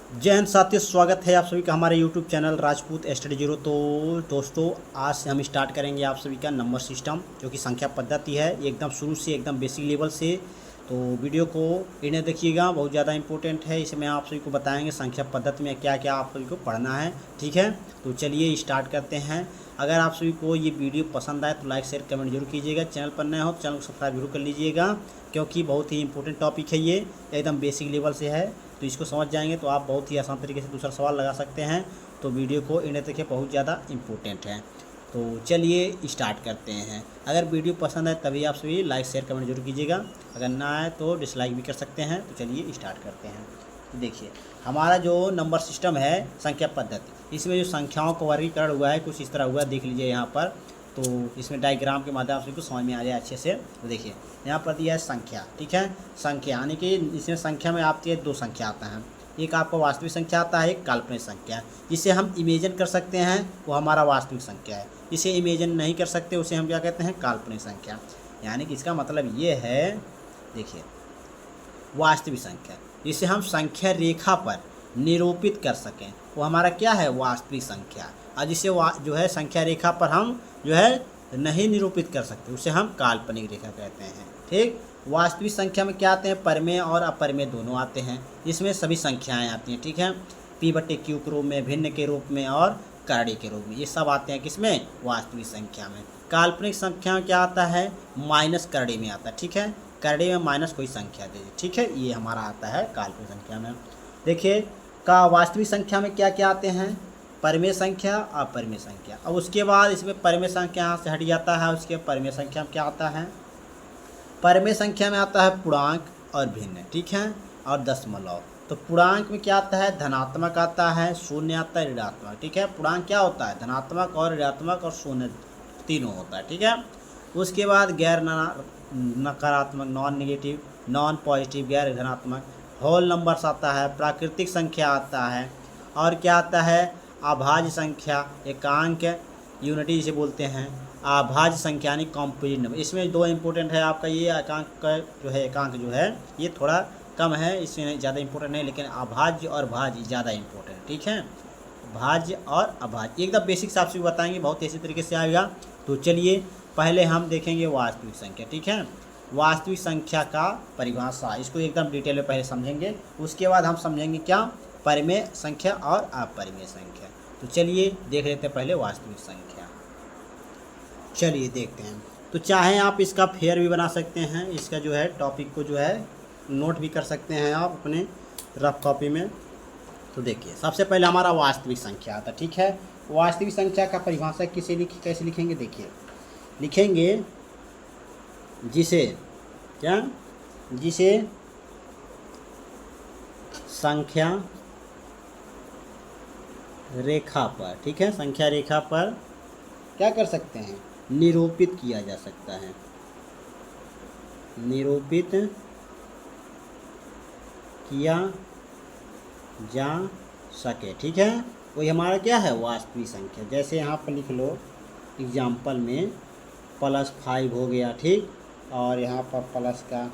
जय हिंद साथियों, स्वागत है आप सभी का हमारे YouTube channel Rajput study zero. तो दोस्तों, आज से हम स्टार्ट करेंगे आप सभी का नंबर सिस्टम, जो कि संख्या पद्धति है, एकदम शुरू से एकदम बेसिक लेवल से। तो वीडियो को इन्हें देखिएगा, बहुत ज़्यादा इंपॉर्टेंट है। इसमें आप सभी को बताएंगे संख्या पद्धति में क्या क्या आप सभी को पढ़ना है। ठीक है, तो चलिए स्टार्ट करते हैं। अगर आप सभी को ये वीडियो पसंद आए तो लाइक शेयर कमेंट जरूर कीजिएगा। चैनल पर नए हो तो चैनल को सब्सक्राइब जरूर कर लीजिएगा, क्योंकि बहुत ही इंपॉर्टेंट टॉपिक है, ये एकदम बेसिक लेवल से है। तो इसको समझ जाएंगे तो आप बहुत ही आसान तरीके से दूसरा सवाल लगा सकते हैं। तो वीडियो को इन्हें देखिए, बहुत ज़्यादा इंपॉर्टेंट है। तो चलिए स्टार्ट करते हैं। अगर वीडियो पसंद आए तभी आप सभी लाइक शेयर कमेंट जरूर कीजिएगा, अगर ना आए तो डिसलाइक भी कर सकते हैं। तो चलिए स्टार्ट करते हैं। तो देखिए, हमारा जो नंबर सिस्टम है संख्या पद्धति, इसमें जो संख्याओं का वर्गीकरण हुआ है कुछ इस तरह हुआ है, देख लीजिए यहाँ पर। तो इसमें डायग्राम के माध्यम से कुछ समझ में आ जाए अच्छे से। तो देखिए यहाँ पर दिया है संख्या। ठीक है, संख्या यानी कि इसमें संख्या में आती है दो संख्या आता है, एक आपका वास्तविक संख्या आता है, एक काल्पनिक संख्या। जिसे हम इमेजिन कर सकते हैं वो हमारा वास्तविक संख्या है, जिसे इमेजिन नहीं कर सकते उसे हम क्या कहते हैं, काल्पनिक संख्या। यानी कि इसका मतलब ये है, देखिए, वास्तविक संख्या जिसे हम संख्या रेखा पर निरूपित कर सकें वो हमारा क्या है, वास्तविक संख्या। और जिसे जो है संख्या रेखा पर हम जो है नहीं निरूपित कर सकते उसे हम काल्पनिक रेखा कहते हैं। ठीक, वास्तविक संख्या में क्या आते हैं, परिमेय और अपरिमेय दोनों आते हैं। इसमें सभी संख्याएं आती हैं। ठीक है, P/Q के रूप में, भिन्न के रूप में और करड़ी के रूप में, ये सब आते हैं किसमें, वास्तविक संख्या में। काल्पनिक संख्या में क्या आता है, माइनस करड़ी में आता है। ठीक है, करड़ी में माइनस कोई संख्या दे दी। ठीक है, ये हमारा आता है काल्पनिक संख्या में। देखिए, का वास्तविक संख्या में क्या क्या आते हैं, परिमेय संख्या, अपरिमेय संख्या। अब उसके बाद इसमें परिमेय संख्या यहाँ से हट जाता है, उसके परिमेय संख्या में क्या आता है, परिमेय संख्या में आता है पूर्णांक और भिन्न। ठीक है, और दशमलव। तो पूर्णांक में क्या आता है, धनात्मक आता है, शून्य आता है, ऋणात्मक। ठीक है, पूर्णांक क्या होता है, धनात्मक और ऋणात्मक और शून्य तीनों होता है। ठीक है, उसके बाद गैर नकारात्मक, नॉन नेगेटिव, नॉन पॉजिटिव, गैर धनात्मक, होल नंबर्स आता है, प्राकृतिक संख्या आता है, और क्या आता है, अभाज्य संख्या, एकांक, यूनिटी जिसे बोलते हैं, अभाज्य संख्या यानी कॉम्पोजिट नंबर। इसमें दो इंपॉर्टेंट है आपका, ये एकांक का जो है, एकांक जो है ये थोड़ा कम है, इसमें ज़्यादा इंपॉर्टेंट नहीं, लेकिन अभाज्य और भाज्य ज़्यादा इंपॉर्टेंट। ठीक है, भाज्य और अभाज्य एकदम बेसिक से आपसे बताएंगे, बहुत ऐसे तरीके से आएगा। तो चलिए पहले हम देखेंगे वास्तविक संख्या। ठीक है, वास्तविक संख्या का परिभाषा, इसको एकदम डिटेल में पहले समझेंगे, उसके बाद हम समझेंगे क्या, परिमेय संख्या और अपरिमेय संख्या। तो चलिए देख लेते हैं पहले वास्तविक संख्या। चलिए देखते हैं। तो चाहे आप इसका फेयर भी बना सकते हैं, इसका जो है टॉपिक को जो है नोट भी कर सकते हैं आप अपने रफ कॉपी में। तो देखिए, सबसे पहले हमारा वास्तविक संख्या आता है। ठीक है, वास्तविक संख्या का परिभाषा कैसे लिखेंगे, देखिए, लिखेंगे जिसे क्या, जिसे संख्या रेखा पर, ठीक है, संख्या रेखा पर क्या कर सकते हैं, निरूपित किया जा सकता है, निरूपित किया जा सके। ठीक है, वही हमारा क्या है, वास्तविक संख्या। जैसे यहाँ पर लिख लो एग्जाम्पल में +5 हो गया। ठीक, और यहाँ पर प्लस का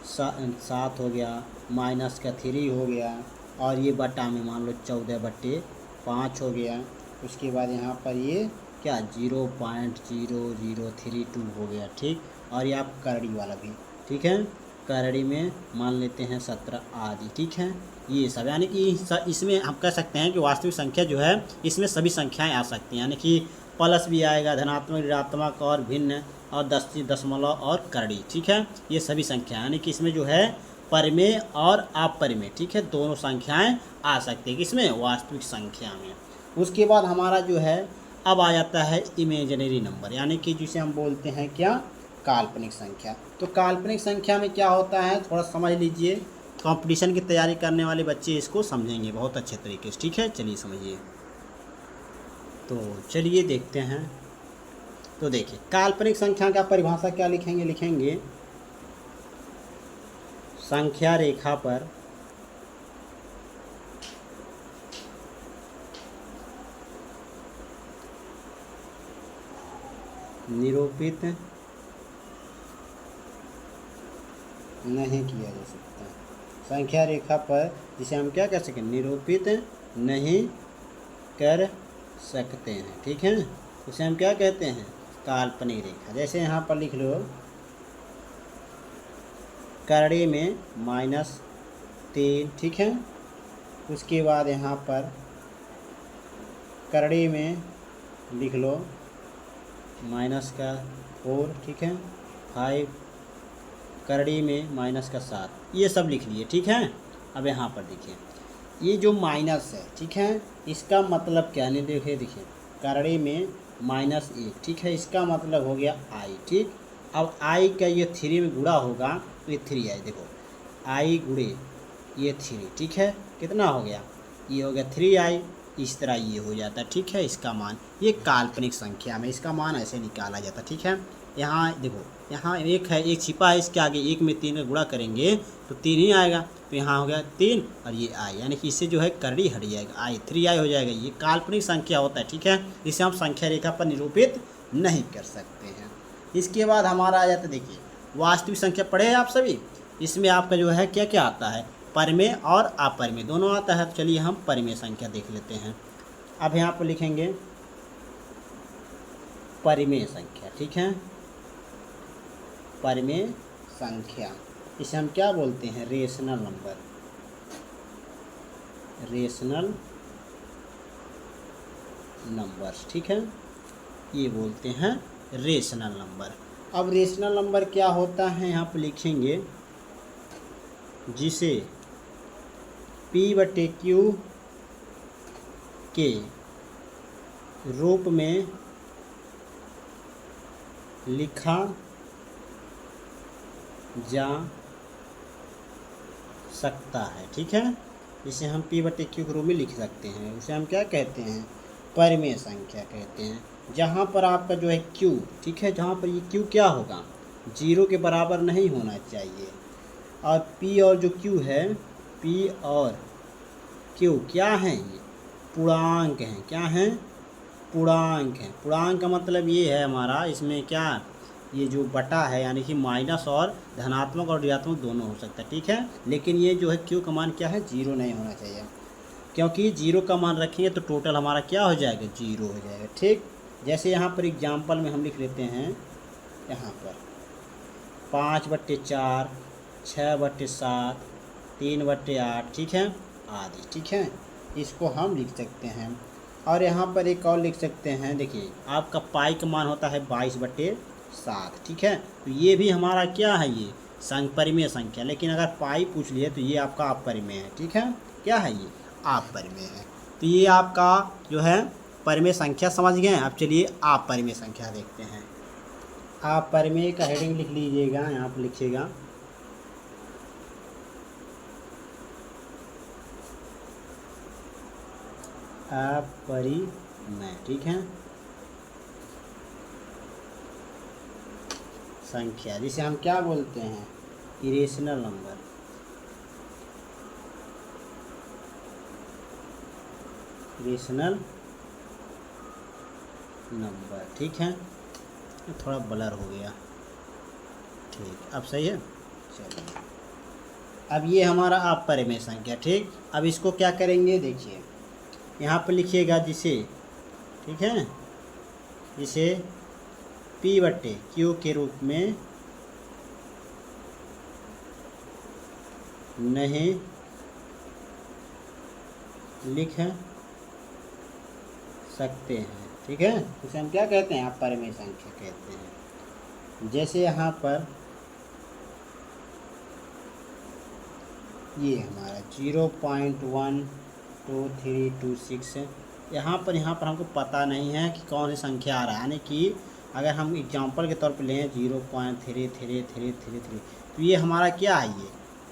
7 हो गया, माइनस का 3 हो गया, और ये बटा में मान लो 14/5 हो गया। उसके बाद यहाँ पर ये क्या 0.0032 हो गया। ठीक, और ये आप करड़ी वाला भी, ठीक है, करड़ी में मान लेते हैं 17 आदि। ठीक है, ये सब यानी कि इसमें हम कह सकते हैं कि वास्तविक संख्या जो है इसमें सभी संख्याएं आ सकती हैं, यानी कि प्लस भी आएगा, धनात्मक, ऋणात्मक और भिन्न, और दशमलव और करड़ी। ठीक है, ये सभी संख्या यानी कि इसमें जो है परिमेय और अपरिमेय, ठीक है, दोनों संख्याएं आ सकती है किसमें, वास्तविक संख्या में। उसके बाद हमारा जो है अब आ जाता है इमेजिनरी नंबर, यानी कि जिसे हम बोलते हैं क्या, काल्पनिक संख्या। तो काल्पनिक संख्या में क्या होता है, थोड़ा समझ लीजिए, कंपटीशन की तैयारी करने वाले बच्चे इसको समझेंगे बहुत अच्छे तरीके से। ठीक है, चलिए समझिए। तो चलिए देखते हैं। तो देखिए, काल्पनिक संख्या का परिभाषा क्या लिखेंगे, लिखेंगे संख्या रेखा पर निरूपित नहीं किया जा सकता। संख्या रेखा पर जिसे हम क्या कर सकें, निरूपित नहीं कर सकते हैं। ठीक है, उसे हम क्या कहते हैं, काल्पनिक रेखा। जैसे यहाँ पर लिख लो करड़ी में -3, ठीक है। उसके बाद यहाँ पर करड़ी में लिख लो -4, ठीक है। 5 करड़ी में -7, ये सब लिख लिए, ठीक है। अब यहाँ पर देखिए ये जो माइनस है, ठीक है, इसका मतलब क्या है, देखिए करड़ी में -1, ठीक है, इसका मतलब हो गया आई। ठीक, अब आई का ये 3 में गुणा होगा तो ये 3 आई, देखो आई गुणे ये 3, ठीक है, कितना हो गया, ये हो गया 3i। इस तरह ये हो जाता है, ठीक है। इसका मान, ये काल्पनिक संख्या में इसका मान ऐसे निकाला जाता है, ठीक है। यहाँ देखो यहाँ एक है, एक छिपा है इसके आगे, 1 में 3 का गुणा करेंगे तो 3 ही आएगा, तो यहाँ हो गया 3 और ये आई, यानी कि इससे जो है करड़ी हट जाएगा, आई 3i हो जाएगा। ये काल्पनिक संख्या होता है, ठीक है, जिसे हम संख्या रेखा पर निरूपित नहीं कर सकते हैं। इसके बाद हमारा आ जाता है, देखिए वास्तविक संख्या पढ़े हैं आप सभी। इसमें आपका जो है क्या क्या आता है, परिमेय और अपरिमेय दोनों आता है। तो चलिए हम परिमेय संख्या देख लेते हैं। अब यहाँ पर लिखेंगे परिमेय संख्या, ठीक है, परिमेय संख्या, इसे हम क्या बोलते हैं, रेशनल नंबर, रेशनल नंबर्स, ठीक है, ये बोलते हैं रेशनल नंबर। अब रेशनल नंबर क्या होता है, यहाँ पर लिखेंगे जिसे P/Q के रूप में लिखा जा सकता है, ठीक है, जिसे हम P/Q के रूप में लिख सकते हैं, उसे हम क्या कहते हैं, परिमेय संख्या कहते हैं। जहाँ पर आपका जो है Q, ठीक है, जहाँ पर ये Q क्या होगा, 0 के बराबर नहीं होना चाहिए, और P और जो Q है, P और Q क्या हैं, ये पूर्णांक हैं, क्या हैं, पूर्णांक हैं। पूर्णांक का मतलब ये है हमारा, इसमें क्या, ये जो बटा है यानी कि माइनस और धनात्मक और ऋणात्मक दोनों हो सकता है, ठीक है। लेकिन ये जो है Q का मान क्या है, 0 नहीं होना चाहिए, क्योंकि 0 का मान रखेंगे तो टोटल हमारा क्या हो जाएगा, 0 हो जाएगा, ठीक। जैसे यहाँ पर एग्जाम्पल में हम लिख लेते हैं, यहाँ पर 5/4, 6/7, 3/8, ठीक है, आदि, ठीक है, इसको हम लिख सकते हैं। और यहाँ पर एक और लिख सकते हैं, देखिए आपका पाई का मान होता है 22/7, ठीक है, तो ये भी हमारा क्या है, ये परिमेय संख्या। लेकिन अगर पाई पूछ लिए तो ये आपका अपरिमेय है, ठीक है, क्या है, ये अपरिमेय है। तो ये आपका जो है परिमेय संख्या समझ गए। अब चलिए अपरिमेय संख्या देखते हैं। अपरिमेय का हेडिंग लिख लीजिएगा, यहाँ पर लिखिएगा अपरिमेय, ठीक है, संख्या जिसे हम क्या बोलते हैं, इरेशनल नंबर, इरेशनल नंबर, ठीक है। थोड़ा ब्लर हो गया, ठीक, अब सही है। चलिए अब ये हमारा अपरिमेय संख्या, ठीक। अब इसको क्या करेंगे, देखिए यहाँ पर लिखिएगा जिसे, ठीक है, जिसे P/Q के रूप में नहीं लिख सकते हैं, ठीक है, उसे हम क्या कहते हैं, अपरिमेय संख्या कहते हैं। जैसे यहाँ पर ये हमारा 0.12326 है, यहाँ पर हमको पता नहीं है कि कौन सी संख्या आ रहा है, यानी कि अगर हम एग्जांपल के तौर पर लें 0.3333, तो ये हमारा क्या है,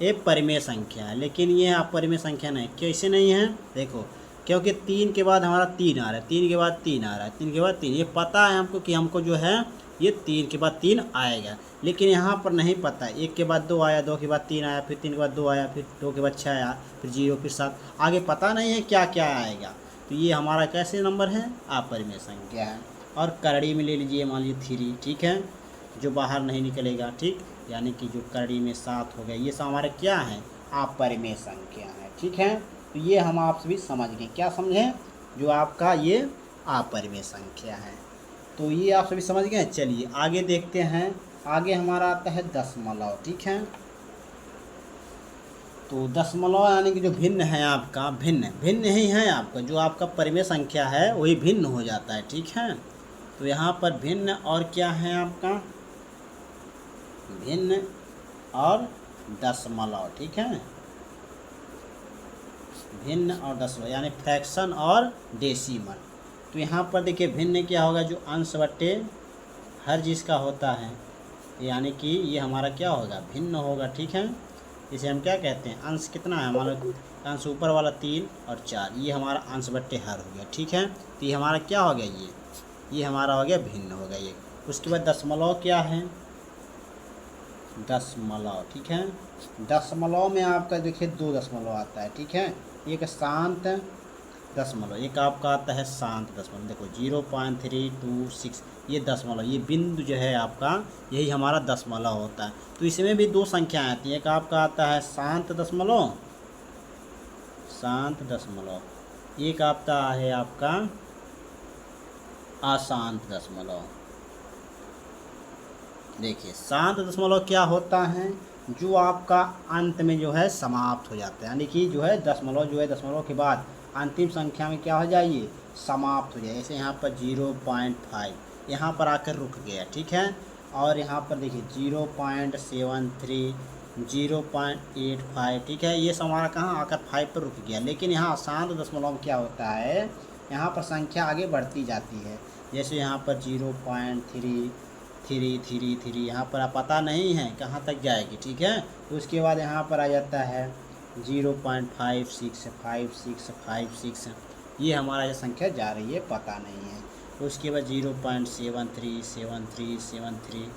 ये परिमेय संख्या है। लेकिन ये अपरिमेय संख्या नहीं, कैसे नहीं है, देखो क्योंकि 3 के बाद हमारा 3 आ रहा है, 3 के बाद 3 आ रहा है, 3 के बाद 3, ये पता है हमको कि हमको जो है ये 3 के बाद 3 आएगा। लेकिन यहाँ पर नहीं पता, 1 के बाद 2 आया, 2 के बाद 3 आया, फिर 3 के बाद 2 आया, फिर 2 के बाद 6 आया, फिर 0, फिर 7, आगे पता नहीं है क्या क्या आएगा। तो ये हमारा कैसे नंबर है, अपरिमेय संख्या है। और करड़ी में ले लीजिए, मान लीजिए 3, ठीक है, जो बाहर नहीं निकलेगा, ठीक, यानी कि जो करड़ी में 7 हो गया, ये सब हमारे क्या हैं, अपरिमेय संख्या है। ठीक है, तो ये हम आप सभी समझ गए, क्या समझें, जो आपका ये अपरिमेय संख्या है, तो ये आप सभी समझ गए। चलिए आगे देखते हैं, आगे हमारा आता है दशमलव। ठीक है, तो दशमलव यानी कि जो भिन्न है आपका, भिन्न भिन्न ही है आपका, जो आपका परिमेय संख्या है वही भिन्न हो जाता है। ठीक है, तो यहाँ पर भिन्न और क्या है आपका, भिन्न और दशमलव। ठीक है, भिन्न और दशमलव यानी फ्रैक्शन और डेसिमल। तो यहाँ पर देखिए भिन्न क्या होगा, जो अंश बट्टे हर चीज़ का होता है, यानी कि ये हमारा क्या होगा, भिन्न होगा। ठीक है, इसे हम क्या कहते हैं, अंश कितना है हमारा, अंश ऊपर वाला 3 और 4, ये हमारा अंश बट्टे हर हो गया। ठीक है, तो ये हमारा क्या हो गया, ये हमारा हो गया भिन्न हो गया ये। उसके बाद दशमलव क्या है, दशमलव। ठीक है, दशमलव में आपका देखिए 2 दशमलव आता है। ठीक है, एक शांत दशमलव, एक आपका आता है शांत दशमलव। देखो 0.326 ये दशमलव, ये बिंदु जो है आपका, यही हमारा दशमलव होता है। तो इसमें भी 2 संख्याएं आती हैं, एक आपका आता है शांत दशमलव, शांत दशमलव, एक आता है आपका अशांत दशमलव। देखिए शांत दशमलव क्या होता है, जो आपका अंत में जो है समाप्त हो जाता है, यानी कि जो है दशमलव, जो है दशमलव के बाद अंतिम संख्या में क्या हो जाइए, समाप्त हो जाए। जैसे यहाँ पर 0.5 यहाँ पर आकर रुक गया। ठीक है, और यहाँ पर देखिए 0.73, 0.85। ठीक है, ये सब हमारा कहाँ आकर 5 पर रुक गया। लेकिन यहाँ अशांत दशमलव में क्या होता है, यहाँ पर संख्या आगे बढ़ती जाती है। जैसे यहाँ पर 0.333 यहाँ पर आप पता नहीं है कहाँ तक जाएगी। ठीक है, तो उसके बाद यहाँ पर आ जाता है 0.565656, ये हमारा जो संख्या जा रही है पता नहीं है। उसके बाद 0.737373।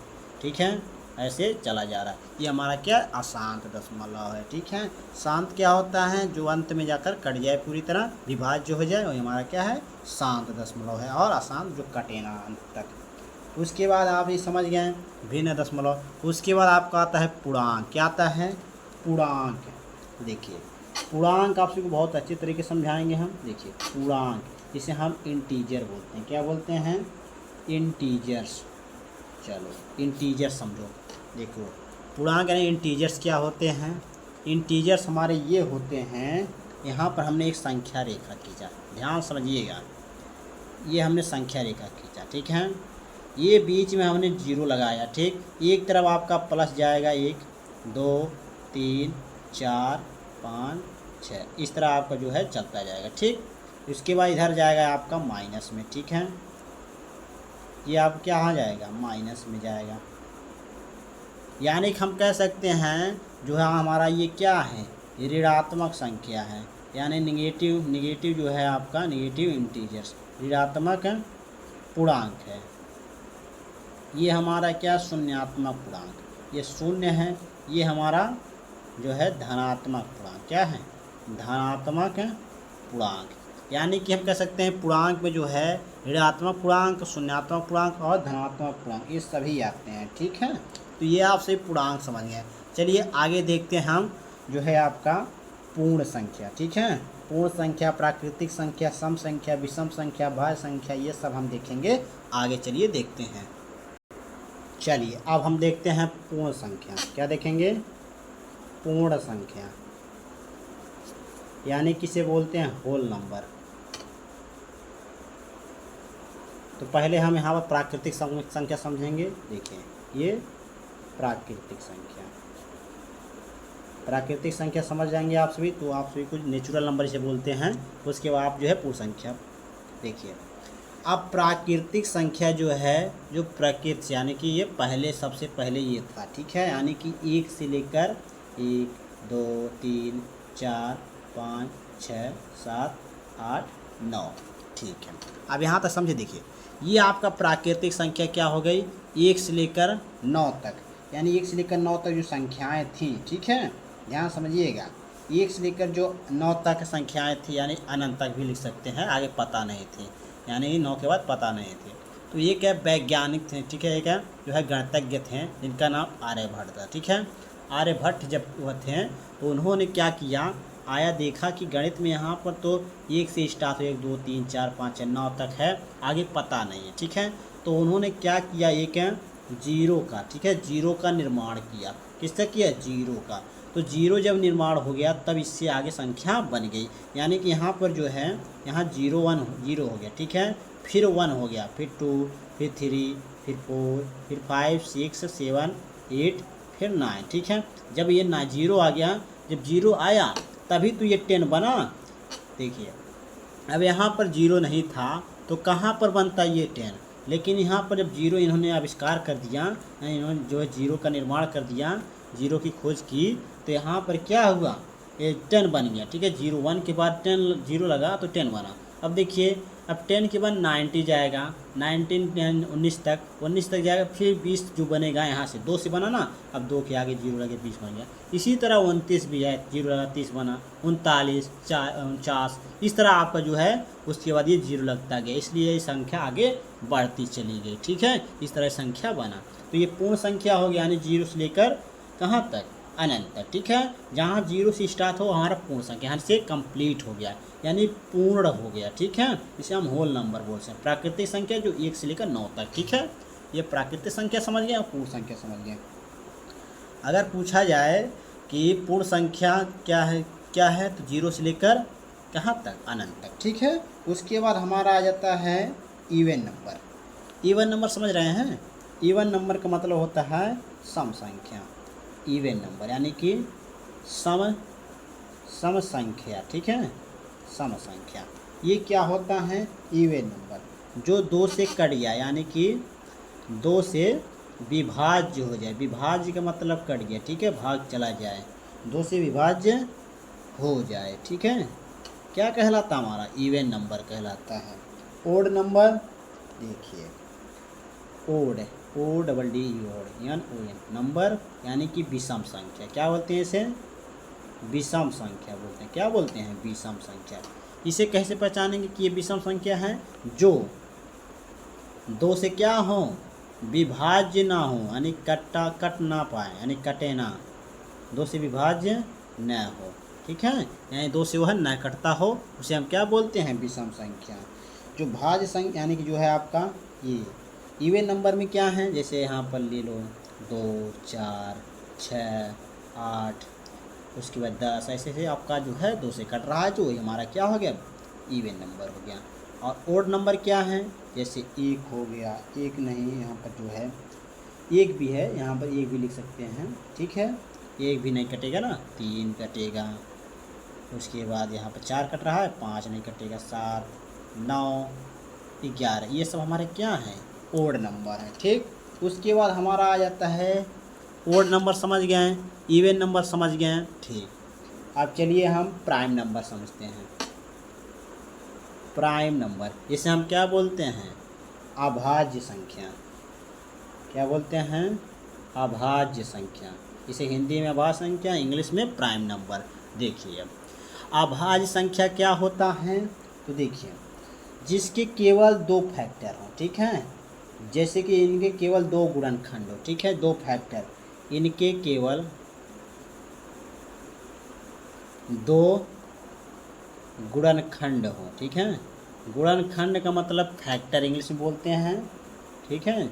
ठीक है, ऐसे चला जा रहा है, ये हमारा क्या अशांत दशमलव है। ठीक है, शांत क्या होता है, जो अंत में जाकर कट जाए, पूरी तरह विभाज्य हो जाए, वही हमारा क्या है, शांत दशमलव है। और अशांत जो कटे ना अंत तक। उसके बाद आप ये समझ गए भिन्न दशमलव। उसके बाद आपका आता है पूर्णांक, क्या आता है, पूर्णांक। देखिए पूर्णांक आप सबको बहुत अच्छे तरीके से समझाएंगे हम। देखिए पूर्णांक, इसे हम इंटीजर बोलते हैं, क्या बोलते हैं, इंटीजर्स। चलो इंटीजर समझो। देखो पूर्णांक यानी इंटीजर्स क्या होते हैं, इंटीजर्स हमारे ये होते हैं, यहाँ पर हमने एक संख्या रेखा खींचा, ध्यान समझिएगा, ये हमने संख्या रेखा खींचा। ठीक है, ये बीच में हमने 0 लगाया। ठीक, एक तरफ आपका प्लस जाएगा, 1 2 3 4 5 6, इस तरह आपका जो है चलता जाएगा। ठीक, उसके बाद इधर जाएगा आपका माइनस में। ठीक है, ये आप क्या आ जाएगा, माइनस में जाएगा। यानी कि हम कह सकते हैं जो है हमारा ये क्या है, ऋणात्मक संख्या है, यानी निगेटिव जो है आपका, निगेटिव इंटीजर्स, ऋणात्मक पूर्णांक है। ये हमारा क्या, शून्यात्मक पूर्णांक, ये शून्य है। ये हमारा जो है धनात्मक पूर्णांक, क्या है, धनात्मक पूर्णांक। यानी कि हम कह सकते हैं पूर्णांक में जो है ऋणात्मक पूर्णांक, शून्यात्मक पूर्णांक और धनात्मक पूर्णांक, ये सभी आते हैं। ठीक है, तो ये आप सभी पूर्णांक समझ गए। चलिए आगे देखते हैं हम जो है आपका पूर्ण संख्या। ठीक है, पूर्ण संख्या, प्राकृतिक संख्या, सम संख्या, विषम संख्या, भाज्य संख्या, ये सब हम देखेंगे आगे। चलिए देखते हैं। चलिए अब हम देखते हैं पूर्ण संख्या। क्या देखेंगे, पूर्ण संख्या, यानी किसे बोलते हैं, होल नंबर। तो पहले हम यहाँ पर प्राकृतिक संख्या समझेंगे। देखिए ये प्राकृतिक संख्या, प्राकृतिक संख्या समझ जाएंगे आप सभी, तो आप सभी कुछ नेचुरल नंबर इसे बोलते हैं। उसके बाद आप जो है पूर्ण संख्या। देखिए अब प्राकृतिक संख्या जो है, जो प्रकृति यानी कि ये पहले, सबसे पहले ये था। ठीक है, यानी कि 1 से लेकर 1 2 3 4 5 6 7 8 9। ठीक है, अब यहाँ तक समझे। देखिए ये आपका प्राकृतिक संख्या क्या हो गई, 1 से लेकर 9 तक, यानी 1 से लेकर 9 तक जो संख्याएं थी। ठीक है, ध्यान समझिएगा, 1 से लेकर जो 9 तक संख्याएं थी, यानी अनंत तक भी लिख सकते हैं, आगे पता नहीं थी, यानी 9 के बाद पता नहीं थी। तो ये क्या वैज्ञानिक थे। ठीक है, एक है जो है गणितज्ञ थे, जिनका नाम आर्यभट्ट था। ठीक है, आर्यभट्ट जब वह थे तो उन्होंने क्या किया, आया देखा कि गणित में यहाँ पर तो 1 से स्टार्ट हो, 1 2 3 4 5 6 9 तक है, आगे पता नहीं है, ठीक है। तो उन्होंने क्या किया, एक जीरो का, ठीक है, जीरो का निर्माण किया। किसका किया, जीरो का। तो जीरो जब निर्माण हो गया तब इससे आगे संख्या बन गई, यानी कि यहाँ पर जो है, यहाँ 0 1 0 हो गया, ठीक है, फिर 1 हो गया, फिर 2, फिर 3, फिर 4, फिर 5 6 7 8, फिर 9, ठीक है। जब ये 0 आ गया, जब 0 आया तभी तो ये 10 बना। देखिए अब यहाँ पर 0 नहीं था तो कहाँ पर बनता ये 10, लेकिन यहाँ पर जब 0 इन्होंने आविष्कार कर दिया, इन्होंने जो है 0 का निर्माण कर दिया, 0 की खोज की, तो यहाँ पर क्या हुआ, ये 10 बन गया, ठीक है। 0 1 के बाद 10 0 लगा तो 10 बना। अब देखिए अब 10 के बाद 90 जाएगा, 19 19 तक, 19 तक जाएगा, फिर 20 जो बनेगा यहाँ से 2 से बना ना, अब 2 के आगे 0 लगे 20 बन गया। इसी तरह 29 भी है, 0 लगा 30 बना, 39 49, इस तरह आपका जो है उसके बाद ये 0 लगता गया, इसलिए ये संख्या आगे बढ़ती चली गई, ठीक है। इस तरह संख्या बना। तो ये पूर्ण संख्या हो गया, यानी 0 से लेकर कहाँ तक, अनंत तक, ठीक है। जहाँ 0 से स्टार्ट हो हमारा पूर्ण संख्या, यहाँ से कंप्लीट हो गया, यानी पूर्ण हो गया, ठीक है। इसे हम होल नंबर बोल सकते हैं। प्राकृतिक संख्या जो 1 से लेकर 9 तक, ठीक है। ये प्राकृतिक संख्या समझ गए और पूर्ण संख्या समझ गए। अगर पूछा जाए कि पूर्ण संख्या क्या है तो 0 से लेकर कहाँ तक, अनंत तक, ठीक है। उसके बाद हमारा आ जाता है इवन नंबर। इवन नंबर समझ रहे हैं, इवन नंबर का मतलब होता है सम संख्या। इवन नंबर यानी कि सम संख्या, ठीक है, सम संख्या। ये क्या होता है, इवन नंबर जो 2 से कट गया, यानी कि 2 से विभाज्य हो जाए। विभाज्य का मतलब कट गया, ठीक है, भाग चला जाए, 2 से विभाज्य हो जाए, ठीक है। क्या कहलाता हमारा, इवन नंबर कहलाता है। ओड नंबर, देखिए ओड, ODD ओड, यानी ON नंबर, यानी कि विषम संख्या। क्या बोलते हैं इसे, विषम संख्या बोलते हैं। क्या बोलते हैं, विषम संख्या। इसे कैसे पहचानेंगे कि ये विषम संख्या है, जो 2 से क्या हो, विभाज्य ना हो, यानी कट ना पाए, यानी कटे ना, 2 से विभाज्य न हो, ठीक है, यानी 2 से वह न कटता हो, उसे हम क्या बोलते हैं, विषम संख्या। जो भाज्य संख्या यानी कि जो है आपका ये इवन नंबर में क्या है, जैसे यहाँ पर ले लो 2 4 6 8, उसके बाद 10, ऐसे ऐसे आपका जो है 2 से कट रहा है, जो हमारा क्या हो गया, इवन नंबर हो गया। और ओड नंबर क्या है, जैसे 1 हो गया, 1 नहीं, यहाँ पर जो है 1 भी है, यहाँ पर 1 भी लिख सकते हैं, ठीक है। 1 भी नहीं कटेगा ना, 3 कटेगा, उसके बाद यहाँ पर 4 कट रहा है, 5 नहीं कटेगा, 7 9 11, ये सब हमारे क्या हैं, ओड नंबर है, ठीक। उसके बाद हमारा आ जाता है, ओड नंबर समझ गए, इवन नंबर समझ गए, ठीक। अब चलिए हम प्राइम नंबर समझते हैं। प्राइम नंबर इसे हम क्या बोलते हैं, अभाज्य संख्या। क्या बोलते हैं, अभाज्य संख्या। इसे हिंदी में अभाज्य संख्या, इंग्लिश में प्राइम नंबर। देखिए अब अभाज्य संख्या क्या होता है, तो देखिए जिसके केवल 2 फैक्टर हों, ठीक है, जैसे कि इनके केवल 2 गुणनखंड हो, ठीक है, 2 फैक्टर, इनके केवल 2 गुणनखंड हो, ठीक है। गुणनखंड का मतलब फैक्टर इंग्लिश में बोलते हैं, ठीक है,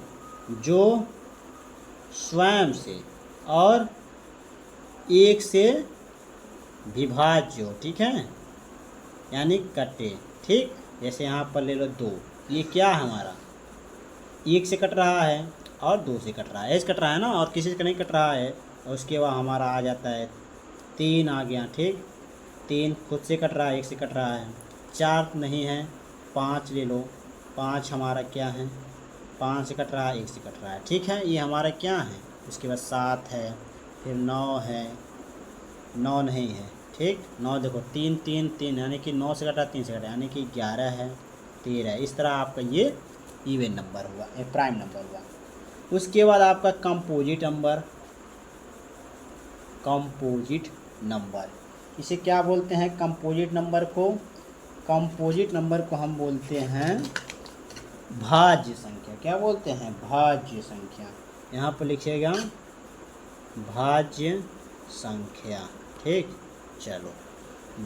जो स्वयं से और 1 से विभाज्य हो, ठीक है, यानी कटे, ठीक। जैसे यहाँ पर ले लो 2, ये क्या है हमारा, 1 से कट रहा है और 2 से कट रहा है, ऐसे कट रहा है ना, और किसी से नहीं कट रहा है। और उसके बाद हमारा आ जाता है 3 आ गया, ठीक, 3 खुद से कट रहा है, 1 से कट रहा है। 4 नहीं है, 5 ले लो, 5 हमारा क्या है, 5 से कट रहा है, 1 से कट रहा है, ठीक है, ये हमारा क्या है। उसके बाद 7 है, फिर 9 है, 9 नहीं है, ठीक, 9 देखो 3 3 3, यानी कि 9 से कटा 3 से कटा, यानी कि 11 है, 13। इस तरह आपका ये इवन नंबर हुआ, ये प्राइम नंबर हुआ। उसके बाद आपका कंपोजिट नंबर। कंपोजिट नंबर इसे क्या बोलते हैं, कंपोजिट नंबर को, कंपोजिट नंबर को हम बोलते हैं भाज्य संख्या। क्या बोलते हैं, भाज्य संख्या। यहाँ पर लिखिएगा भाज्य संख्या। ठीक, चलो,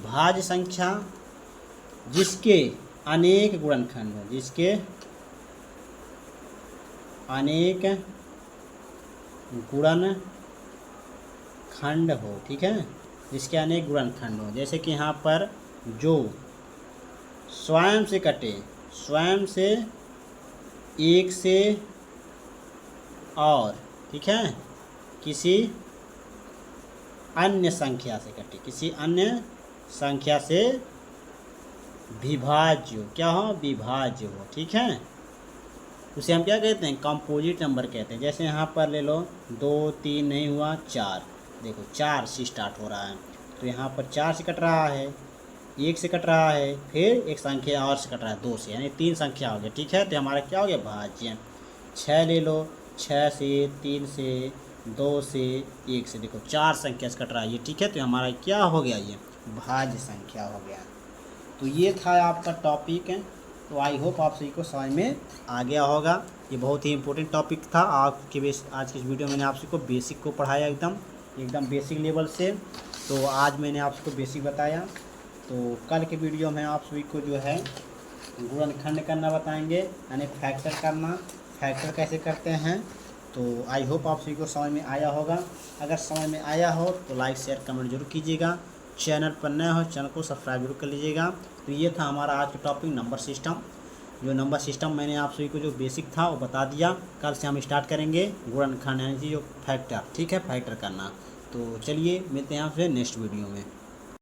भाज्य संख्या जिसके अनेक गुणनखंड हो, जिसके अनेक गुणनखंड हो। ठीक है, जिसके अनेक गुणनखंड हो, जैसे कि यहाँ पर जो स्वयं से कटे, स्वयं से, एक से और, ठीक है, किसी अन्य संख्या से कटे, किसी अन्य संख्या से विभाज्य हो। क्या हो? विभाज्य हो। ठीक है, उसे हम क्या कहते हैं? कंपोजिट नंबर कहते हैं। जैसे यहाँ पर ले लो, 2 3 नहीं हुआ, 4, देखो 4 से स्टार्ट हो रहा है, तो यहाँ पर 4 से कट रहा है, 1 से कट रहा है, फिर एक संख्या और से कट रहा है, 2 से, यानी 3 संख्या हो गया। ठीक है, तो हमारा क्या हो गया? भाज्य। 6 ले लो, 6 से, 3 से, 2 से, 1 से, देखो 4 संख्या से कट रहा है ये। ठीक है, तो हमारा क्या हो गया? ये भाज्य संख्या हो गया। तो ये था आपका टॉपिक है। तो आई होप आप सभी को समझ में आ गया होगा। ये बहुत ही इंपॉर्टेंट टॉपिक था। आपके आज की इस वीडियो में मैंने आप सभी को बेसिक को पढ़ाया, एकदम बेसिक लेवल से। तो आज मैंने आप सबको बेसिक बताया। तो कल के वीडियो में आप सभी को जो है गुणनखंड करना बताएंगे, यानी फैक्टर करना, फैक्टर कैसे करते हैं। तो आई होप आप सभी को समझ में आया होगा। अगर समझ में आया हो तो लाइक शेयर कमेंट जरूर कीजिएगा। चैनल पर नए हो चैनल को सब्सक्राइब जरूर कर लीजिएगा। तो ये था हमारा आज का टॉपिक, नंबर सिस्टम। जो नंबर सिस्टम मैंने आप सभी को जो बेसिक था वो बता दिया। कल से हम स्टार्ट करेंगे गुणनखंड, यानी जो फैक्टर। ठीक है, फैक्टर करना। तो चलिए मिलते हैं आपसे नेक्स्ट वीडियो में।